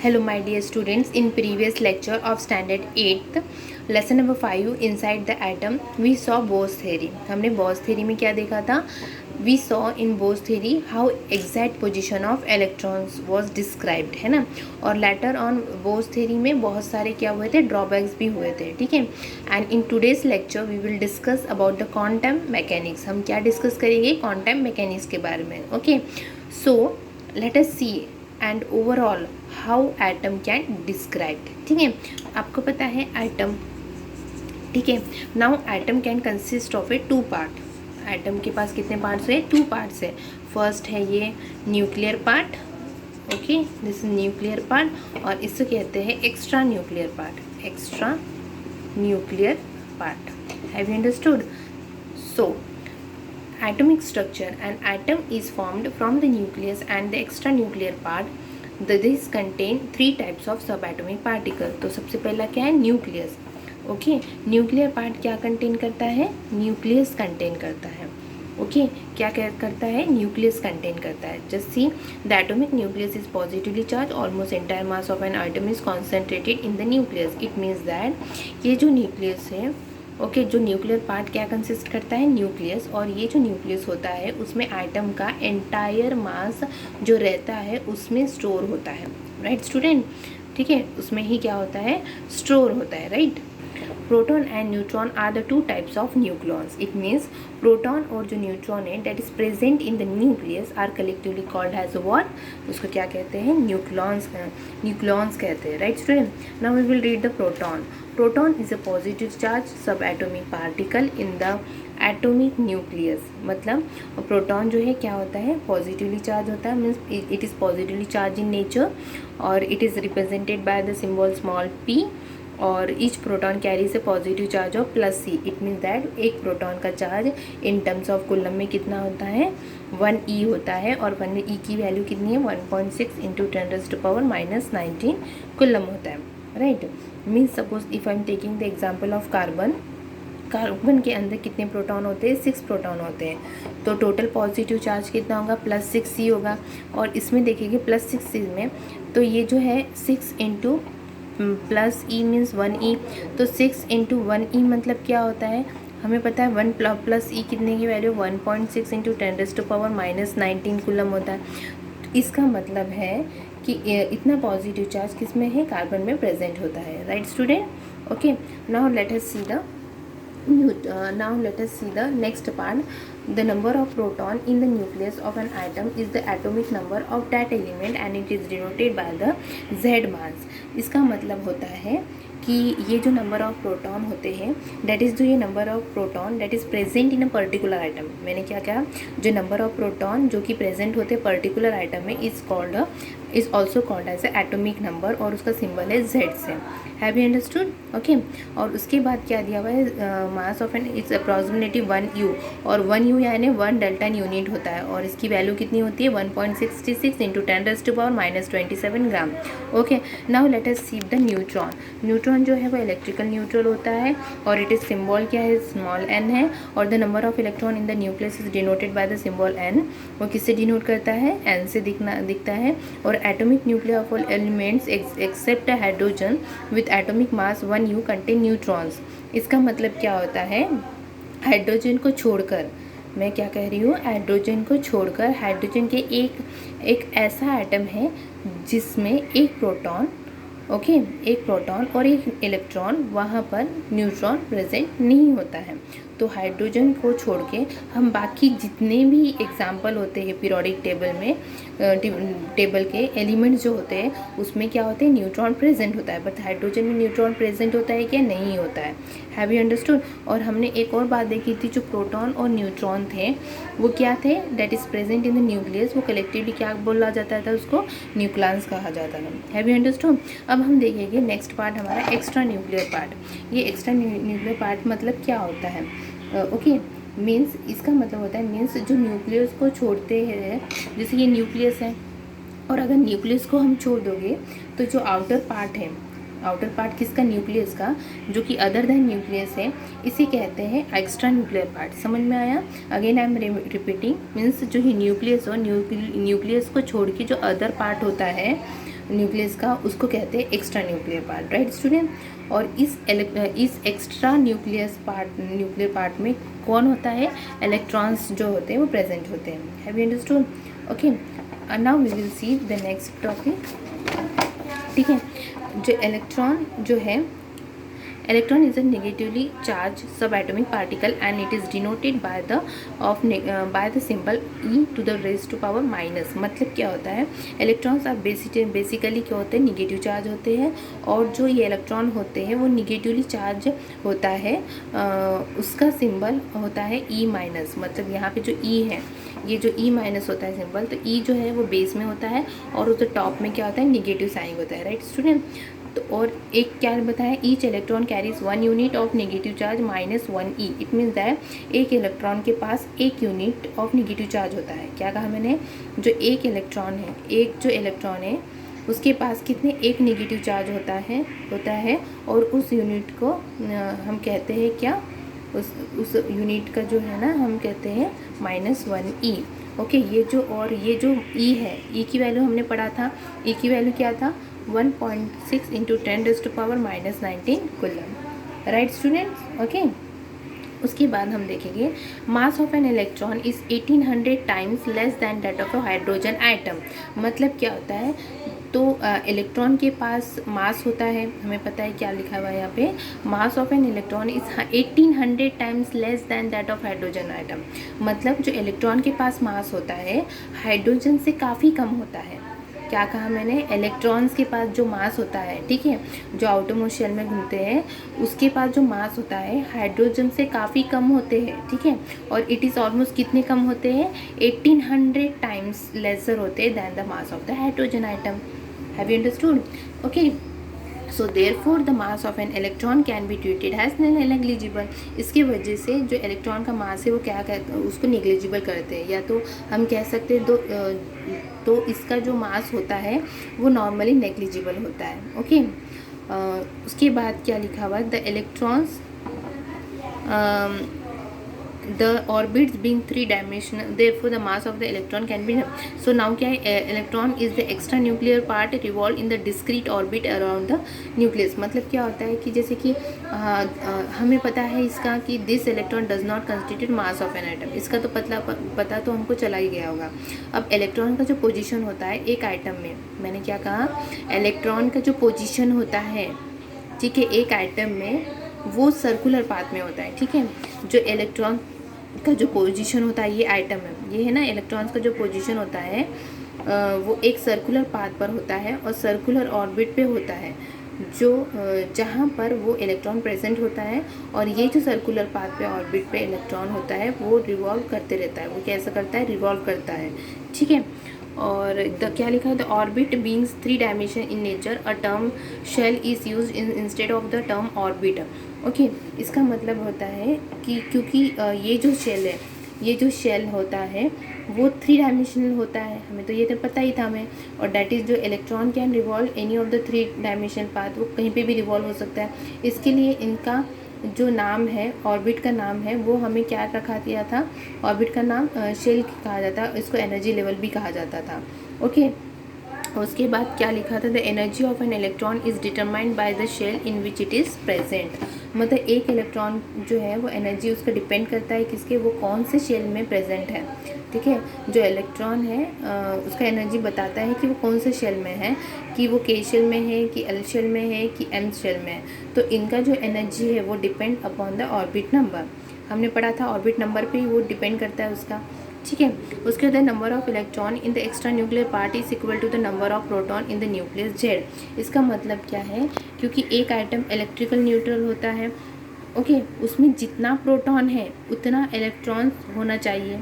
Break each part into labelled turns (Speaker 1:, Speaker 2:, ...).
Speaker 1: Hello my dear students, in previous lecture of standard 8th lesson number 5 inside the atom we saw Bohr's theory. हमने Bohr's theory में क्या देखा था? We saw in Bohr's theory how exact position of electrons was described, है ना. और later on Bohr's theory में बहुत सारे क्या हुए थे, drawbacks भी हुए थे, ठीक है. And in today's lecture we will discuss about the quantum mechanics. हम क्या discuss करेंगे? quantum mechanics के बारे में. Okay, so let us see and overall how atom can describe. ठीक है, आपको पता है एटम, ठीक है. Now atom can consist of A 2 part. Atom के पास कितने पार्ट्स है? 2 पार्ट्स है. फर्स्ट है ये nuclear part, okay, this is nuclear part, और इससे कहते हैं extra nuclear part. Extra nuclear part. Have you understood? So atomic structure, an atom is formed from the nucleus and the extranuclear part. These contain 3 types of subatomic particle. तो सबसे पहला क्या है? Nucleus. Okay, nuclear part क्या contain करता है? Nucleus contain करता है. ओके, क्या करता है? न्यूक्लियस कंटेन करता है. Just see the atomic nucleus is positively charge. Almost entire mass of an atom is concentrated in the nucleus. It means that ये जो न्यूक्लियस है, ओके, जो न्यूक्लियर पार्ट क्या कंसिस्ट करता है? न्यूक्लियस. और ये जो न्यूक्लियस होता है उसमें एटम का एंटायर मास जो रहता है उसमें स्टोर होता है. Right student? ठीक है, उसमें ही क्या होता है? स्टोर होता है. Right. Proton and neutron are the 2 types of nucleons. It means proton और जो न्यूट्रॉन है that is present in the nucleus are collectively called as what? उसको क्या कहते हैं? न्यूक्लॉन्स. न्यूक्लॉन्स कहते हैं. Right student? Now we will read the proton. Proton is a positive charge subatomic particle in the atomic nucleus. मतलब proton जो है क्या होता है? पॉजिटिवली चार्ज होता है. Means it is positively charge in nature और it is represented by the symbol small p. और each proton carries a positive charge of plus c. It means that एक प्रोटॉन का charge in terms of coulomb में कितना होता है? 1e होता है. और 1e की वैल्यू कितनी है? 1.6 इंटू 10⁻⁻19 कुलम होता है. Right. Means suppose if I am taking the example of carbon. Carbon के अंदर कितने प्रोटॉन होते हैं? 6 प्रोटॉन होते हैं. तो टोटल पॉजिटिव चार्ज कितना होगा? +6c होगा. और इसमें देखिए +6c में तो ये जो है 6 into plus E means 1e. तो 6 इंटू 1e मतलब क्या होता है? हमें पता है 1 प्लस ई कितने की वैल्यू? 1.6 इंटू 10⁻⁻19 कुलम होता है. इसका मतलब है कि इतना पॉजिटिव चार्ज किस में है? कार्बन में प्रेजेंट होता है. Right student? Okay, now let us see the next part. The number of proton in the nucleus of an atom is the atomic number of that element and it is denoted by the Z mass. इसका मतलब होता है कि ये जो number of proton होते हैं that is जो ये number of proton that is present in a particular item. मैंने क्या कहा? जो नंबर ऑफ प्रोटॉन जो कि प्रेजेंट होते हैं पर्टिकुलर आइटम में is also called as a atomic number और उसका सिंबल है Z से. Have you understood? ओके. और उसके बाद क्या दिया हुआ है? Mass of an it's approximately 1u. और 1u यानी 1 डेल्टन यूनिट होता है. और इसकी वैल्यू कितनी होती है? 1.66 into 10⁻⁻27 gram. Okay, now let us see the neutron. Neutron जो है वो इलेक्ट्रिकल न्यूट्रल होता है और इट इज़ सिंबल क्या है? स्मॉल n है. और the number of electron in the nucleus is denoted by the symbol n. वो किससे डिनोट करता है? n से दिखता है. और atomic nuclear of all elements except hydrogen with atomic mass 1u contain neutrons. इसका मतलब क्या होता है? हाइड्रोजन को छोड़कर, मैं क्या कह रही हूँ? हाइड्रोजन को छोड़कर हाइड्रोजन के एक ऐसा एटम है जिसमें एक प्रोटॉन, ओके, एक प्रोटॉन और एक इलेक्ट्रॉन, वहाँ पर न्यूट्रॉन प्रेजेंट नहीं होता है. तो हाइड्रोजन को छोड़ के हम बाकी जितने भी एग्जाम्पल होते हैं पीरियोडिक टेबल में, टेबल के एलिमेंट्स जो होते हैं उसमें क्या होते हैं? न्यूट्रॉन प्रेजेंट होता है. बट हाइड्रोजन में न्यूट्रॉन प्रेजेंट होता है क्या? नहीं होता है. Have you understood? और हमने एक और बात देखी थी, जो प्रोटॉन और न्यूट्रॉन थे वो क्या थे? That is present in the nucleus. वो कलेक्टिवली क्या बोला जाता था? उसको न्यूक्लियस कहा जाता है. Have you understood? अब हम देखेंगे नेक्स्ट पार्ट हमारा एक्स्ट्रा न्यूक्लियर पार्ट. ये एक्स्ट्रा न्यूक्लियर पार्ट मतलब क्या होता है? ओके, मीन्स इसका मतलब होता है मीन्स जो न्यूक्लियस को छोड़ते हैं, जैसे ये न्यूक्लियस है और अगर न्यूक्लियस को हम छोड़ दोगे तो जो आउटर पार्ट है, आउटर पार्ट किसका? न्यूक्लियस का, जो कि अदर देन न्यूक्लियस है, इसे कहते हैं एक्स्ट्रा न्यूक्लियर पार्ट. समझ में आया? Again I am repeating. Means जो ही न्यूक्लियस हो, न्यूक्लियस को छोड़ के जो अदर पार्ट होता है न्यूक्लियस का, उसको कहते हैं extra nuclear part, right student. और इस एक्स्ट्रा न्यूक्लियर पार्ट में कौन होता है, इलेक्ट्रॉन्स जो होते हैं वो प्रेजेंट होते हैं। Have you understood? Okay, now we will see the next topic. ठीक है, जो इलेक्ट्रॉन जो है, electron is a negatively charged subatomic particle and it is denoted by the symbol e to the raised to power minus। मतलब क्या होता है, electrons आप बेसिकली क्या होते हैं, निगेटिव चार्ज होते हैं, और जो ये इलेक्ट्रॉन होते हैं वो निगेटिवली चार्ज होता है, उसका सिंबल होता है ई माइनस। मतलब यहाँ पे जो ई है, ये जो ई माइनस होता है सिंबल, तो ई जो है वो बेस में होता है और उसके टॉप में क्या होता है, निगेटिव साइन होता है, राइट स्टूडेंट। तो और एक क्या बताया, each electron carries 1 unit of negative charge -1 E. It means that एक इलेक्ट्रॉन के पास 1 यूनिट ऑफ नेगेटिव चार्ज होता है। क्या कहा मैंने, जो एक इलेक्ट्रॉन है उसके पास कितने, 1 नेगेटिव चार्ज होता है और उस यूनिट को हम कहते हैं क्या, उस यूनिट का जो है ना हम कहते हैं -1 ई। ओके, ये जो ई है, ई की वैल्यू हमने पढ़ा था, ई की वैल्यू क्या था, 1.6 × 10⁻⁻19 कूलम, राइट स्टूडेंट्स। ओके, उसके बाद हम देखेंगे मास of an electron is 1800 times less than that of a hydrogen atom. मतलब क्या होता है, तो इलेक्ट्रॉन के पास मास होता है, हमें पता है क्या लिखा हुआ है यहाँ पे, मास of an electron is 1800 times less than that of hydrogen atom. मतलब जो इलेक्ट्रॉन के पास मास होता है हाइड्रोजन से काफ़ी कम होता है। क्या कहा मैंने, इलेक्ट्रॉन्स के पास जो मास होता है, ठीक है, जो आउटरमोस्ट शेल में घूमते हैं उसके पास जो मास होता है हाइड्रोजन से काफ़ी कम होते हैं, ठीक है। और इट इज़ ऑलमोस्ट कितने कम होते हैं, 1800 टाइम्स लेसर होते हैं than the mass of the hydrogen atom. Have you understood? Okay, so therefore the mass of an electron can be treated as negligible. इसकी वजह से जो इलेक्ट्रॉन का मास है वो क्या कहते हैं, उसको नेग्लिजिबल करते हैं, या तो हम कह सकते हैं तो इसका जो मास होता है वो नॉर्मली नेग्लिजिबल होता है। ओके, उसके बाद क्या लिखा हुआ है, the electrons the orbits being 3 dimensional, therefore the mass of the electron can be, so now क्या है, electron is the extra nuclear part revolve in the discrete orbit around the nucleus। मतलब क्या होता है कि जैसे कि हमें पता है इसका कि this electron does not constitute mass of an atom, इसका तो पता तो हमको चला ही गया होगा। अब इलेक्ट्रॉन का जो पोजीशन होता है एक आइटम में, मैंने क्या कहा, इलेक्ट्रॉन का जो पोजीशन होता है, ठीक है, एक आइटम में वो सर्कुलर पाथ में होता है, ठीक है। जो इलेक्ट्रॉन का जो पोजीशन होता है, ये आइटम है, ये है ना, इलेक्ट्रॉन्स का जो पोजीशन होता है वो एक सर्कुलर पाथ पर होता है और सर्कुलर ऑर्बिट पे होता है, जो जहाँ पर वो इलेक्ट्रॉन प्रेजेंट होता है। और ये जो सर्कुलर पाथ पे ऑर्बिट पे इलेक्ट्रॉन होता है वो रिवॉल्व करते रहता है, वो कैसा करता है, रिवॉल्व करता है, ठीक है। और क्या लिखा है, the orbit beings 3 dimension in nature, a term shell is used instead of the term orbit. Okay, इसका मतलब होता है कि क्योंकि ये जो शेल होता है वो 3 डायमेंशनल होता है, हमें तो ये तो पता ही था हमें, और डैट इज़ जो electron can revolve any of the 3 dimensional path, वो कहीं पे भी रिवॉल्व हो सकता है। इसके लिए इनका जो नाम है, ऑर्बिट का नाम है, वो हमें क्या रखा दिया था, ऑर्बिट का नाम शेल कहा जाता है, इसको एनर्जी लेवल भी कहा जाता था। ओके, उसके बाद क्या लिखा था, the energy of an electron is determined by the shell in which it is present. मतलब एक इलेक्ट्रॉन जो है वो एनर्जी उसका डिपेंड करता है किसके, वो कौन से शेल में प्रेजेंट है, ठीक है। जो इलेक्ट्रॉन है उसका एनर्जी बताता है कि वो कौन से शेल में है, कि वो के शेल में है, कि एल शेल में है, कि एम शेल में है। तो इनका जो एनर्जी है वो depend upon the orbit number, हमने पढ़ा था ऑर्बिट नंबर पे ही वो डिपेंड करता है उसका, ठीक है। उसके बाद number of electron in the extra nuclear part is equal to the number of proton in the nucleus Z. इसका मतलब क्या है, क्योंकि एक आइटम इलेक्ट्रिकल न्यूट्रल होता है, ओके, उसमें जितना प्रोटॉन है उतना इलेक्ट्रॉन होना चाहिए।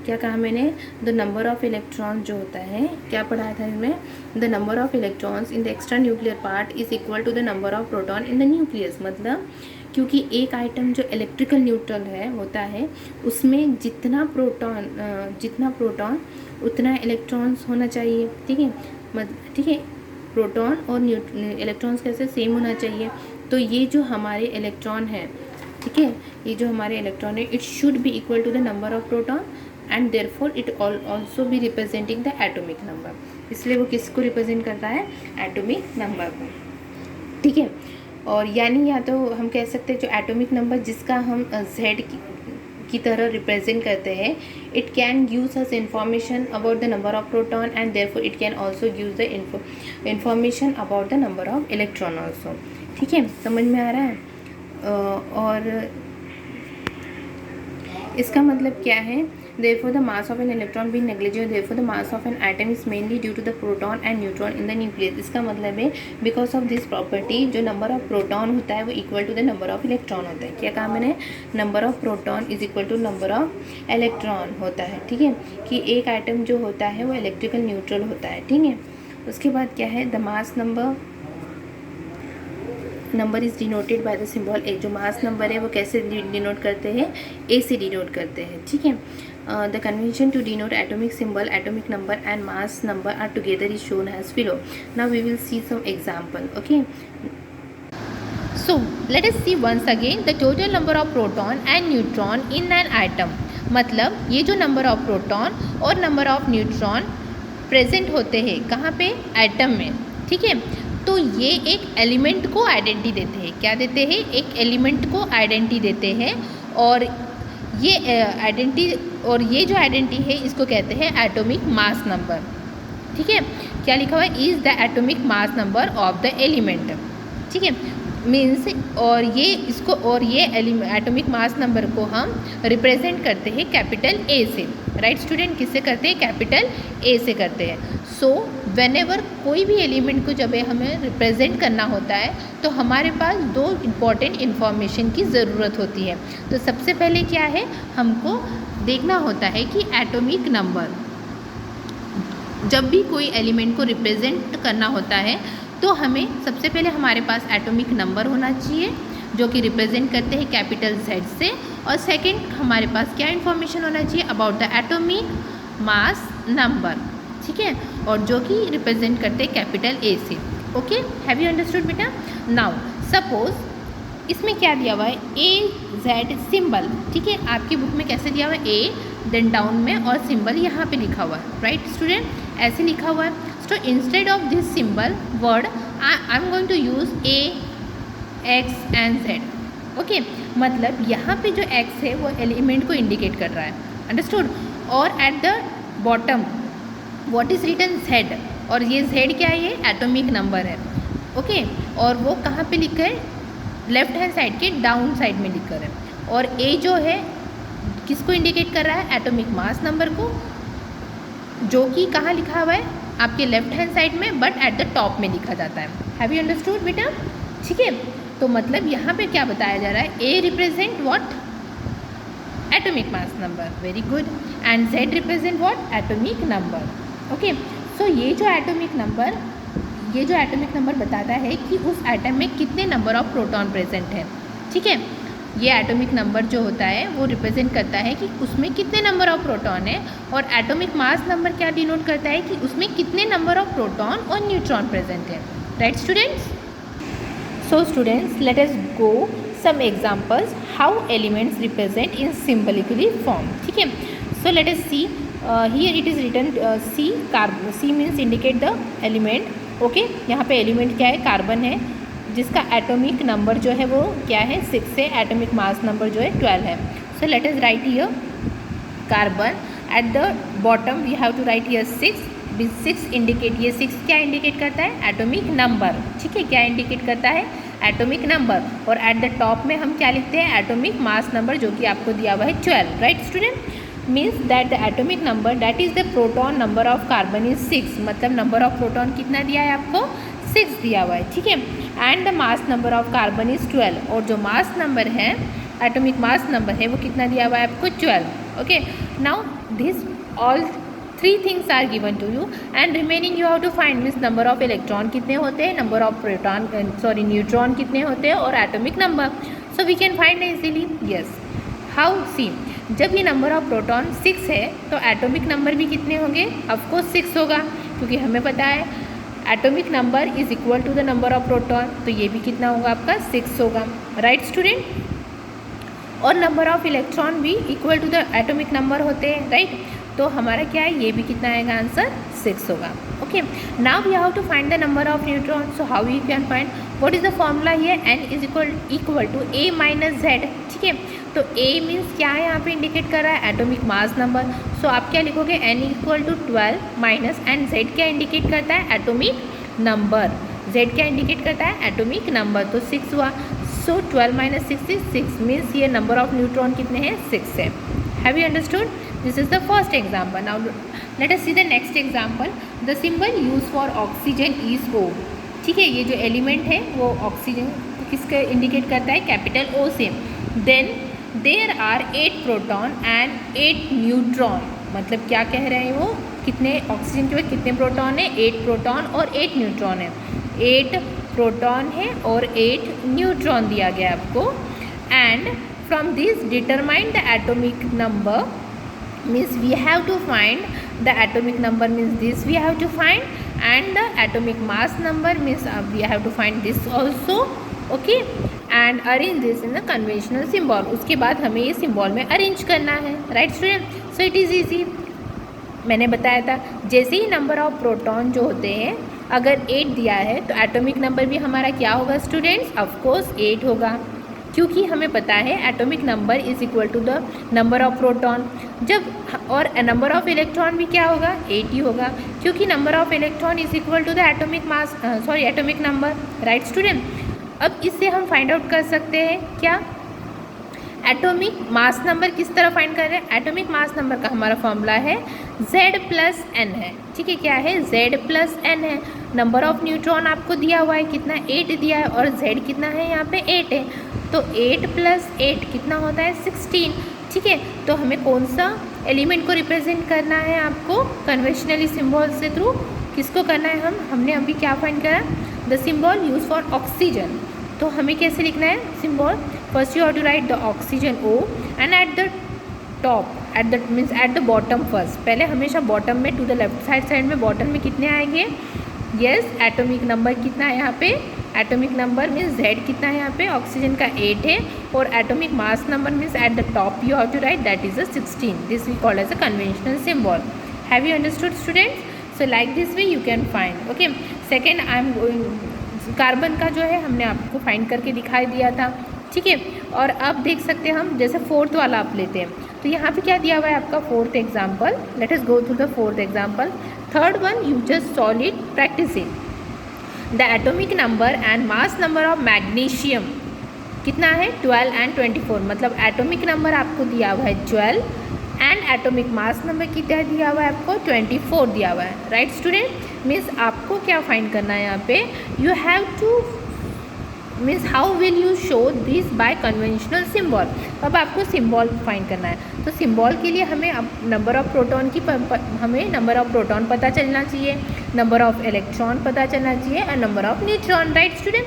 Speaker 1: क्या कहा मैंने, द नंबर ऑफ इलेक्ट्रॉन जो होता है, क्या पढ़ा था इसमें, the number of electrons in the extra nuclear part is equal to the number of proton in the nucleus. मतलब क्योंकि एक आइटम जो इलेक्ट्रिकल न्यूट्रल है होता है उसमें जितना प्रोटॉन उतना इलेक्ट्रॉन्स होना चाहिए, ठीक है। ठीक है, प्रोटॉन और इलेक्ट्रॉन्स कैसे सेम होना चाहिए। तो ये जो हमारे इलेक्ट्रॉन है, ठीक है, ये जो हमारे इलेक्ट्रॉन है, it should be equal to the number of proton and therefore it also be representing the atomic number, इसलिए वो किसको रिप्रेजेंट करता है, एटॉमिक नंबर को, ठीक है। और यानी या तो हम कह सकते हैं जो एटॉमिक नंबर जिसका हम Z की तरह रिप्रेजेंट करते हैं, it can gives us information about the number of proton and therefore it can also gives the information about the number of electron also, ठीक है, समझ में आ रहा है। और इसका मतलब क्या है, therefore the mass of an electron being negligible, therefore the mass of an atom is mainly due to the proton and neutron in the nucleus। इसका मतलब है because of this property जो number of proton होता है वो equal to the number of electron होता है। क्या कहा मैंने, number of proton is equal to number of electron होता है, ठीक है, कि एक आइटम जो होता है वो इलेक्ट्रिकल न्यूट्रल होता है, ठीक है। उसके बाद क्या है, the mass number is denoted by the symbol A. जो मास नंबर है वो कैसे डिनोट करते हैं, ए से डिनोट करते हैं, ठीक है। The convention to denote atomic symbol, atomic number and mass number are together is shown as below. Now we will see some example, okay. So let us see once again the total number of proton and neutron in an atom. मतलब ये जो number of proton और number of neutron present होते हैं कहाँ पे, atom में, ठीक है। तो ये एक एलिमेंट को आइडेंटिटी देते हैं, क्या देते हैं, एक एलिमेंट को आइडेंटिटी देते हैं। और ये आइडेंटिटी, और ये जो आइडेंटिटी है इसको कहते हैं एटॉमिक मास नंबर, ठीक है। क्या लिखा हुआ है, is the atomic mass number of the element, ठीक है, मीन्स। और ये इसको, और ये एटॉमिक मास नंबर को हम रिप्रेजेंट करते हैं कैपिटल ए से, राइट स्टूडेंट, किससे करते हैं, कैपिटल ए से करते हैं। सो व्हेनेवर कोई भी एलिमेंट को जब हमें रिप्रेजेंट करना होता है तो हमारे पास दो इम्पॉर्टेंट इन्फॉर्मेशन की ज़रूरत होती है। तो सबसे पहले क्या है, हमको देखना होता है कि एटॉमिक नंबर, जब भी कोई एलिमेंट को रिप्रेजेंट करना होता है तो हमें सबसे पहले हमारे पास एटॉमिक नंबर होना चाहिए जो कि रिप्रेजेंट करते हैं कैपिटल Z से। और सेकंड हमारे पास क्या इन्फॉर्मेशन होना चाहिए, about the atomic mass number, ठीक है, और जो कि रिप्रेजेंट करते हैं कैपिटल ए से, ओके। हैव यू अंडरस्टूड बेटा। नाउ सपोज इसमें क्या दिया हुआ है, AZ सिंबल, ठीक है, आपकी बुक में कैसे दिया हुआ है, ए देन डाउन में और सिंबल यहाँ पे लिखा हुआ है, राइट स्टूडेंट, ऐसे लिखा हुआ है। So instead of this symbol word I'm going to use A, X and Z, okay। मतलब यहाँ पे जो X है वो एलिमेंट को इंडिकेट कर रहा है, अंडरस्टूड। और at the bottom what is written Z, और ये Z क्या है, ये एटॉमिक नंबर है, ओके। और वो कहाँ पे लिखा है, लेफ्ट हैंड साइड के डाउन साइड में लिखा है। और A जो है किसको इंडिकेट कर रहा है, एटॉमिक मास नंबर को, जो कि कहाँ लिखा हुआ है, आपके लेफ्ट हैंड साइड में, बट एट द टॉप में लिखा जाता है। हैव यू अंडरस्टूड बेटा, ठीक है। तो मतलब यहाँ पे क्या बताया जा रहा है, A represent what, atomic mass number, very good, and Z represent what, atomic number, okay. So ये जो एटॉमिक नंबर बताता है कि उस एटम में कितने नंबर ऑफ प्रोटॉन प्रेजेंट है, ठीक है। ये एटॉमिक नंबर जो होता है वो रिप्रेजेंट करता है कि उसमें कितने नंबर ऑफ प्रोटॉन है। और एटॉमिक मास नंबर क्या डिनोट करता है कि उसमें कितने नंबर ऑफ प्रोटॉन और न्यूट्रॉन प्रेजेंट है, right students. So students let us go some examples how elements represent in symbolically form, ठीक है। So let us see, here it is written C, carbon, C means indicate the element, okay. यहाँ पे element क्या है, carbon है, जिसका atomic number जो है वो क्या है, 6 है, एटॉमिक मास नंबर जो है 12 है। So let us write here carbon, at the bottom we have to write here 6, 6 indicate, ये 6 क्या इंडिकेट करता है, एटॉमिक नंबर, ठीक है, क्या इंडिकेट करता है, एटॉमिक नंबर। और एट द टॉप में हम क्या लिखते हैं, एटॉमिक मास नंबर, जो कि आपको दिया हुआ है 12, right student. Means that the atomic number that is the proton number of carbon is 6, मतलब नंबर ऑफ प्रोटॉन कितना दिया है आपको, 6 दिया हुआ है, ठीक है। And the mass number of carbon is 12, और जो मास नंबर है, एटॉमिक मास नंबर है, वो कितना दिया हुआ है आपको, 12, okay. Now this all 3 things are given to you and remaining you have to find, means number of electron कितने होते हैं, number of proton, sorry neutron कितने होते हैं, और atomic number. So we can find easily, yes. How, सी, जब ये number of proton 6 है तो एटॉमिक नंबर भी कितने होंगे, ऑफकोर्स 6 होगा, क्योंकि हमें पता है atomic number is equal to the number of proton, तो ये भी कितना होगा आपका, 6 होगा, राइट स्टूडेंट। और नंबर ऑफ इलेक्ट्रॉन भी equal to the atomic number होते हैं, राइट। तो हमारा क्या है, ये भी कितना आएगा आंसर 6 होगा। Okay, now we have to find the number of neutron. So how you can find, what is the formula here, n is equal to a minus z। ठीक है, तो a मीन्स क्या है यहाँ पे इंडिकेट कर रहा है, एटॉमिक मास नंबर। सो आप क्या लिखोगे, n equal to 12 minus, and z क्या इंडिकेट करता है, एटॉमिक नंबर। z क्या इंडिकेट करता है, एटॉमिक नंबर, तो 6 हुआ। सो 12 माइनस 6 इज 6, मीन्स ये नंबर ऑफ न्यूट्रॉन कितने हैं, 6 है। Have you understood? This is the first example. Now let us see the next example. The symbol use for oxygen is O। ठीक है, ये जो एलिमेंट है वो ऑक्सीजन किसका इंडिकेट करता है, कैपिटल O से। Then there are 8 proton and 8 neutron. मतलब क्या कह रहे हैं वो, कितने ऑक्सीजन के बाद कितने प्रोटॉन है, 8 प्रोटॉन और 8 न्यूट्रॉन है। 8 प्रोटॉन है और 8 न्यूट्रॉन दिया गया आपको। And from this determine the atomic number, means we have to find the atomic number, means this we have to find, and the atomic mass number means we have to find this also. Okay, and arrange this in the conventional symbol. उसके बाद हमें ये symbol में arrange करना है, right student. So it is easy, मैंने बताया था। जैसे ही नंबर ऑफ प्रोटॉन जो होते हैं अगर 8 दिया है तो एटॉमिक नंबर भी हमारा क्या होगा स्टूडेंट्स, ऑफकोर्स 8 होगा, क्योंकि हमें पता है atomic number is equal to the number of proton. जब और नंबर ऑफ इलेक्ट्रॉन भी क्या होगा, 8 ही होगा, क्योंकि number of electron is equal to the atomic mass, sorry atomic number, right student. अब इससे हम फाइंड आउट कर सकते हैं क्या, एटॉमिक मास नंबर किस तरह फाइंड कर रहे हैं। एटॉमिक मास नंबर का हमारा फॉर्मूला है Z प्लस n है। ठीक है, क्या है, Z प्लस n है। नंबर ऑफ न्यूट्रॉन आपको दिया हुआ है कितना, 8 दिया है, और Z कितना है यहाँ पे 8 है, तो 8 प्लस 8 कितना होता है, 16। ठीक है, तो हमें कौन सा एलिमेंट को रिप्रेजेंट करना है, आपको कन्वेंशनली सिम्बॉल से थ्रू किसको करना है, हमने अभी क्या फाइंड करा, the symbol use for oxygen. तो हमें कैसे लिखना है symbol, first you have to write the oxygen O and at the top, at the means at the bottom first, पहले हमेशा बॉटम में, टू द लेफ्ट साइड में बॉटम में कितने आएंगे, यस एटॉमिक नंबर कितना है यहाँ पे, एटॉमिक नंबर मीन्स Z कितना है यहाँ पे, ऑक्सीजन का 8 है, और atomic mass number means at the top you have to write that is a 16, this we called as a conventional symbol. Have you understood students? So like this way you can find. Okay, second I am going, carbon का जो है हमने आपको find करके दिखाई दिया था। ठीक है, और अब देख सकते हैं हम, जैसे फोर्थ वाला आप लेते हैं, तो यहाँ पे क्या दिया हुआ है आपका fourth example. Let us go through the fourth example. Third one you just solid practicing the atomic number and mass number of magnesium कितना है, 12 एंड 24। मतलब एटॉमिक नंबर आपको दिया हुआ है 12 एंड एटॉमिक मास नंबर कितना दिया हुआ है आपको, 24 दिया हुआ है, राइट स्टूडेंट। मीन्स आपको क्या फाइंड करना है यहाँ पे, you have two means how will you show this by conventional symbol. अब आपको सिम्बॉल फाइंड करना है, तो सिम्बॉल के लिए हमें अब नंबर ऑफ प्रोटॉन की हमें नंबर ऑफ प्रोटॉन पता चलना चाहिए, नंबर ऑफ इलेक्ट्रॉन पता चलना चाहिए, और number of neutron, right student.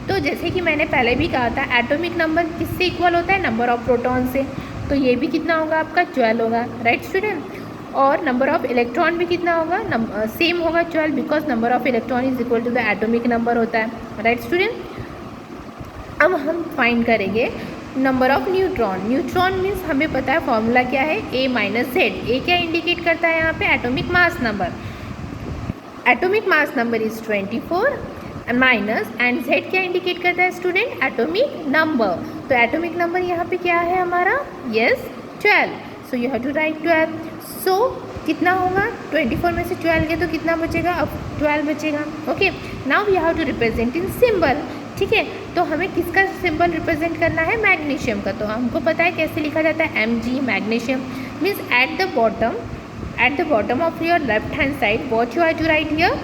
Speaker 1: तो जैसे कि मैंने पहले भी कहा था, एटॉमिक नंबर किससे इक्वल होता है, नंबर ऑफ प्रोटॉन से, तो ये भी कितना होगा आपका 12 होगा, राइट स्टूडेंट। और नंबर ऑफ इलेक्ट्रॉन भी कितना होगा, सेम होगा 12, because number of electron is equal to the atomic number होता है, राइट स्टूडेंट। अब हम फाइंड करेंगे number of neutron. Neutron means हमें पता है फॉर्मूला क्या है, A माइनस Z। ए क्या इंडिकेट करता है यहाँ पे, atomic mass number. Atomic mass number is 24 minus, and Z क्या इंडिकेट करता है स्टूडेंट, एटॉमिक नंबर। तो एटॉमिक नंबर यहाँ पे क्या है हमारा, yes 12, so you have to write 12। सो कितना होगा, 24 में से 12 गए तो कितना बचेगा, अब 12 बचेगा। Okay, now we have to represent in symbol. ठीक है, तो हमें किसका सिंबल रिप्रेजेंट करना है, मैग्नीशियम का। तो हमको पता है कैसे लिखा जाता है, Mg magnesium. Means at the bottom of your left hand side what you have to write here,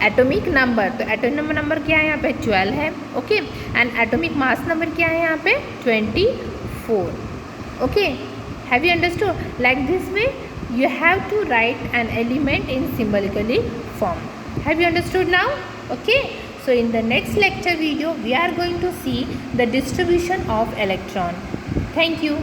Speaker 1: atomic number. तो एटॉमिक नंबर क्या है यहाँ पे, 12 है। Okay, and atomic mass number क्या है यहाँ पे, 24। Okay, have you understood? Like this way you have to write an element in symbolically form. Have you understood now? Okay, so in the next lecture video we are going to see the distribution of electron. Thank you.